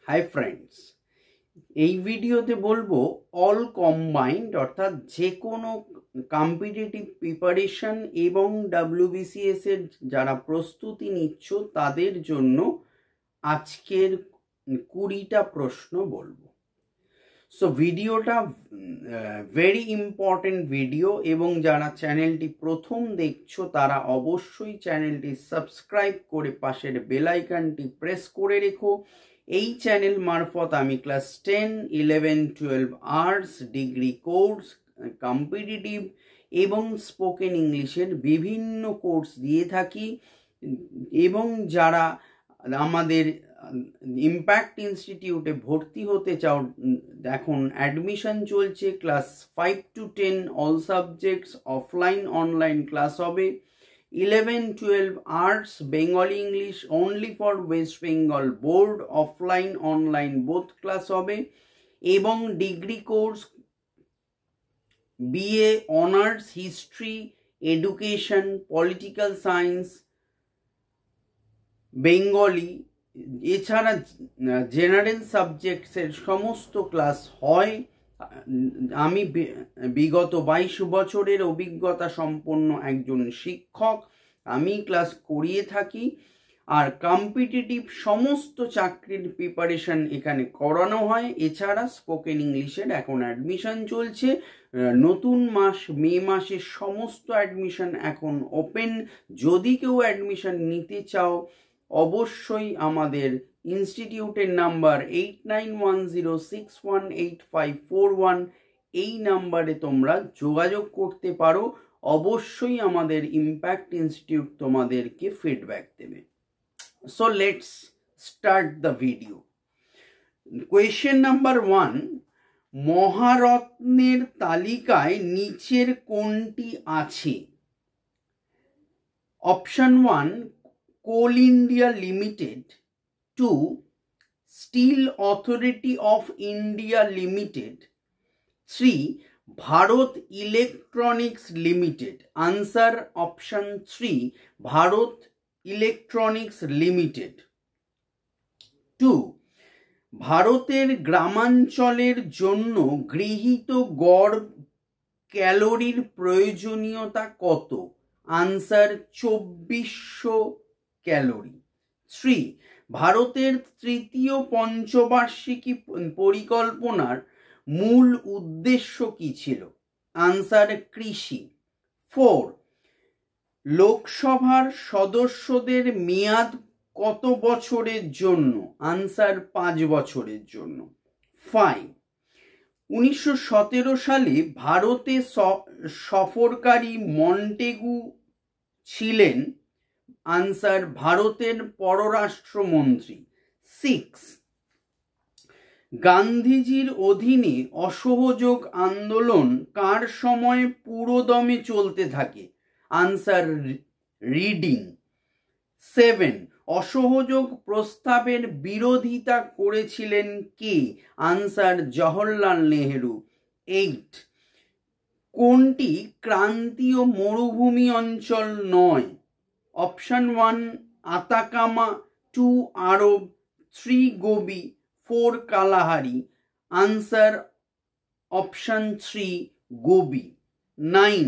Hi friends, এই ভিডিওতে বলবো অল কম্বাইন্ড অর্থাৎ যে কোনো কম্পিটিটিভ প্রিপারেশন এবং WBCS এর যারা প্রস্তুতি নিচ্ছ তাদের জন্য আজকের 20টা প্রশ্ন বলবো। সো ভিডিওটা ভেরি ইম্পর্টেন্ট ভিডিও এবং যারা চ্যানেলটি প্রথম দেখছো তারা অবশ্যই চ্যানেলটি সাবস্ক্রাইব করে পাশের বেল আইকনটি প্রেস করে রেখো। এই চ্যানেল মারফত আমি class 10, 11, 12 arts degree course, competitive এবং স্পোকেন ইংলিশের বিভিন্ন কোর্স দিয়ে থাকি এবং যারা আমাদের ইম্প্যাক্ট ইনস্টিটিউটে ভর্তি হতে চাও, এখন অ্যাডমিশন চলছে। Class 5 to 10 all subjects offline online class হবে। 11, 12 arts Bengali English only for West Bengal board offline online both class হবে এবং degree course BA honours history, education, political science, Bengali এছাড়া জেনারেল সাবজেক্টসের সমস্ত ক্লাস হয়। আমি বিগত 22 বছরের অভিজ্ঞতা সম্পন্ন একজন শিক্ষক, আমি ক্লাস করিয়ে থাকি। আর কম্পিটিটিভ সমস্ত চাকরির প্রিপারেশন এখানে করানো হয়। এছাড়া স্পোকেন ইংলিশের এখন অ্যাডমিশন চলছে। নতুন মাস মে মাসের সমস্ত অ্যাডমিশন এখন ওপেন। যদি কেউ অ্যাডমিশন নিতে চাও অবশ্যই আমাদের ইনস্টিটিউটের নাম্বার 8910618541 এই নাম্বারে তোমরা যোগাযোগ করতে পারো। অবশ্যই আমাদের ইম্প্যাক্ট ইনস্টিটিউট তোমাদেরকে ফিডব্যাক দেবে। So let's start the video. Question number 1, মহারত্নের তালিকায় নিচের কোনটি আছে? Option 1 Coal India limited, 2 steel authority of India limited, 3 Bharat electronics limited. Answer option 3 Bharat electronics limited. 2 ভারতের গ্রামাঞ্চলের জন্য গৃহীত গড় ক্যালোরির প্রয়োজনীয়তা কত? Answer 2400 calorie. 3 ভারতের তৃতীয় পঞ্চবার্ষিকী পরিকল্পনার মূল উদ্দেশ্য কি ছিল? আনসার কৃষি। 4 লোকসভার সদস্যদের মেয়াদ কত বছরের জন্য? আনসার 5 বছরের জন্য। 5 1917 সালে ভারতে সফরকারী মন্টেগু ছিলেন? আনসার ভারতের পররাষ্ট্রমন্ত্রী। 6 গান্ধীজির অধীনে অসহযোগ আন্দোলন কার সময় পুরোদমে চলতে থাকে? Answer reading. 7 অসহযোগ প্রস্তাবের বিরোধিতা করেছিলেন কে? আনসার জওহরলাল নেহেরু। 8 কোনটি ক্রান্তীয় মরুভূমি অঞ্চল নয়? অপশন 1 আতাকামা, 2 আরব, 3 Gobi, 4 Kalahari. Answer option 3 Gobi. 9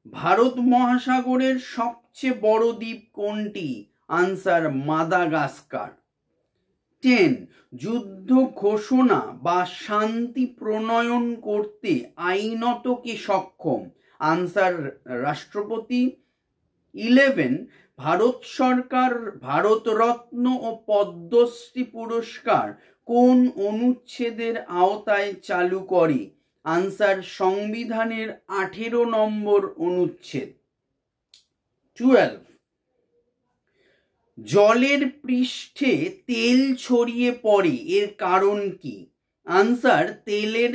Bharat মহাসাগরের সবচেয়ে বড় দ্বীপ কোনটি? Answer Madagascar. 10 যুদ্ধ ঘোষণা বা শান্তি প্রণয়ন করতে আইনত কে সক্ষম? আনসার রাষ্ট্রপতি। 11 ভারত সরকার ভারতরত্ন ও পদ্মশ্রী পুরস্কার কোন অনুচ্ছেদের আওতায় চালু করে? আনসার সংবিধানের 18 নম্বর অনুচ্ছেদ। 12 জলের পৃষ্ঠে তেল ছড়িয়ে পড়ে এর কারণ কি? আনসার তেলের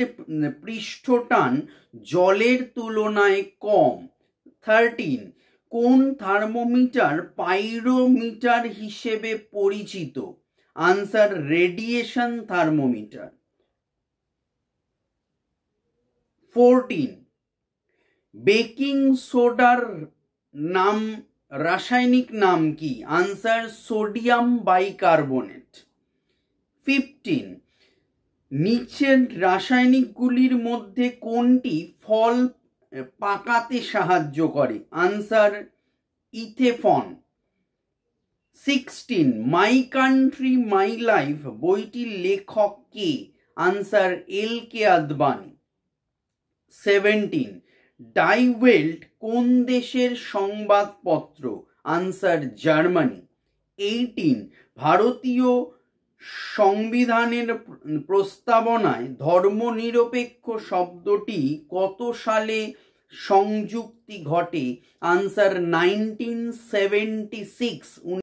পৃষ্ঠটান জলের তুলনায় কম। 13 কোন থার্মোমিটার পাইরোমিটার হিসেবে পরিচিত? Answer radiation thermometer. 14 বেকিং সোডার নাম রাসায়নিক নাম কি? Answer sodium bicarbonate. 15, নিচের রাসায়নিকগুলির মধ্যে কোনটি ফল পাকাতে সাহায্য করে? Answer ethephon. 16, my country my life বইটির লেখক কে? Answer L K. Advani. 17, Die Welt কোন দেশের সংবাদপত্র? Answer Germany. 18, ভারতীয় সংবিধানের প্রস্তাবনায় ধর্মনিরপেক্ষ শব্দটি কত সালে সংযুক্তি ঘটে? আনসার 1976।